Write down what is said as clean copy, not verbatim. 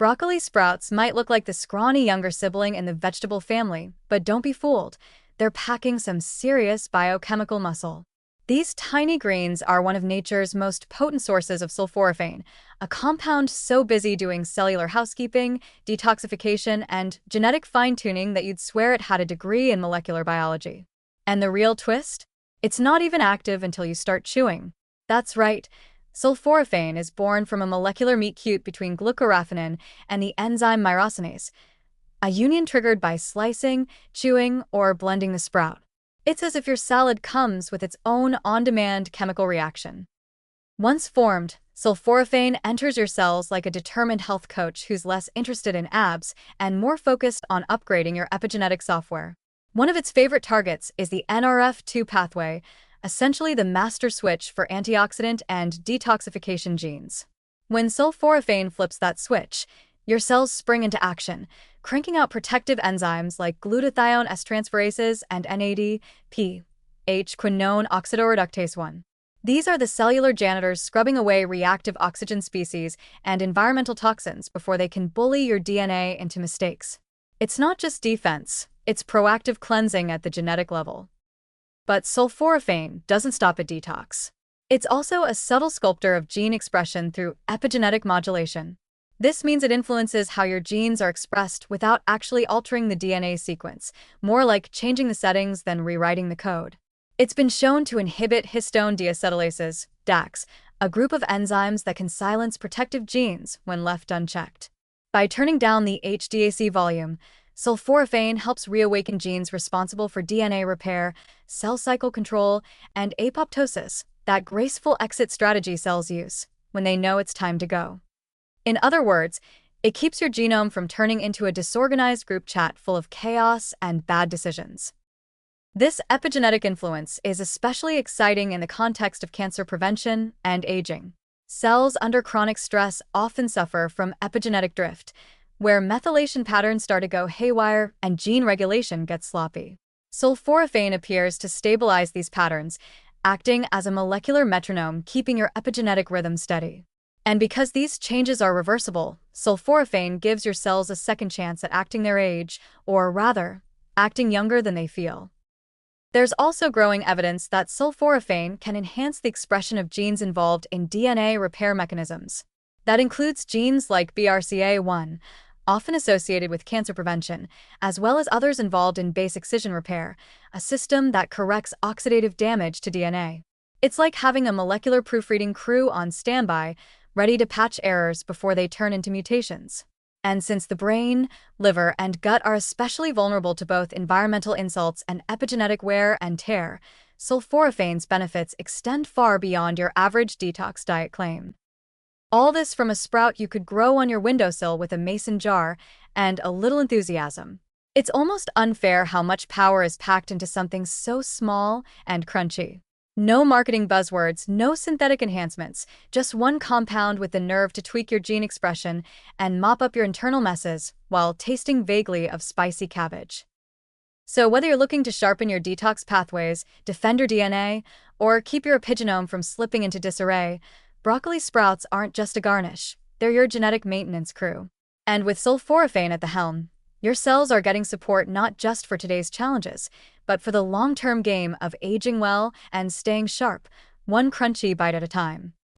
Broccoli sprouts might look like the scrawny younger sibling in the vegetable family, but don't be fooled. They're packing some serious biochemical muscle. These tiny greens are one of nature's most potent sources of sulforaphane, a compound so busy doing cellular housekeeping, detoxification, and genetic fine-tuning that you'd swear it had a degree in molecular biology. And the real twist? It's not even active until you start chewing. That's right. Sulforaphane is born from a molecular meet-cute between glucoraphanin and the enzyme myrosinase, a union triggered by slicing, chewing, or blending the sprout. It's as if your salad comes with its own on-demand chemical reaction. Once formed, sulforaphane enters your cells like a determined health coach who's less interested in abs and more focused on upgrading your epigenetic software. One of its favorite targets is the NRF2 pathway, essentially the master switch for antioxidant and detoxification genes. When sulforaphane flips that switch, your cells spring into action, cranking out protective enzymes like glutathione S-transferases and NADPH quinone oxidoreductase 1. These are the cellular janitors scrubbing away reactive oxygen species and environmental toxins before they can bully your DNA into mistakes. It's not just defense, it's proactive cleansing at the genetic level. But sulforaphane doesn't stop at detox. It's also a subtle sculptor of gene expression through epigenetic modulation. This means it influences how your genes are expressed without actually altering the DNA sequence, more like changing the settings than rewriting the code. It's been shown to inhibit histone deacetylases, DACs, a group of enzymes that can silence protective genes when left unchecked. By turning down the HDAC volume, sulforaphane helps reawaken genes responsible for DNA repair, cell cycle control, and apoptosis, that graceful exit strategy cells use when they know it's time to go. In other words, it keeps your genome from turning into a disorganized group chat full of chaos and bad decisions. This epigenetic influence is especially exciting in the context of cancer prevention and aging. Cells under chronic stress often suffer from epigenetic drift, where methylation patterns start to go haywire and gene regulation gets sloppy. Sulforaphane appears to stabilize these patterns, acting as a molecular metronome keeping your epigenetic rhythm steady. And because these changes are reversible, sulforaphane gives your cells a second chance at acting their age, or rather, acting younger than they feel. There's also growing evidence that sulforaphane can enhance the expression of genes involved in DNA repair mechanisms. That includes genes like BRCA1, often associated with cancer prevention, as well as others involved in base excision repair, a system that corrects oxidative damage to DNA. It's like having a molecular proofreading crew on standby, ready to patch errors before they turn into mutations. And since the brain, liver, and gut are especially vulnerable to both environmental insults and epigenetic wear and tear, sulforaphane's benefits extend far beyond your average detox diet claim. All this from a sprout you could grow on your windowsill with a mason jar and a little enthusiasm. It's almost unfair how much power is packed into something so small and crunchy. No marketing buzzwords, no synthetic enhancements, just one compound with the nerve to tweak your gene expression and mop up your internal messes while tasting vaguely of spicy cabbage. So whether you're looking to sharpen your detox pathways, defend your DNA, or keep your epigenome from slipping into disarray, broccoli sprouts aren't just a garnish, they're your genetic maintenance crew. And with sulforaphane at the helm, your cells are getting support not just for today's challenges, but for the long-term game of aging well and staying sharp, one crunchy bite at a time.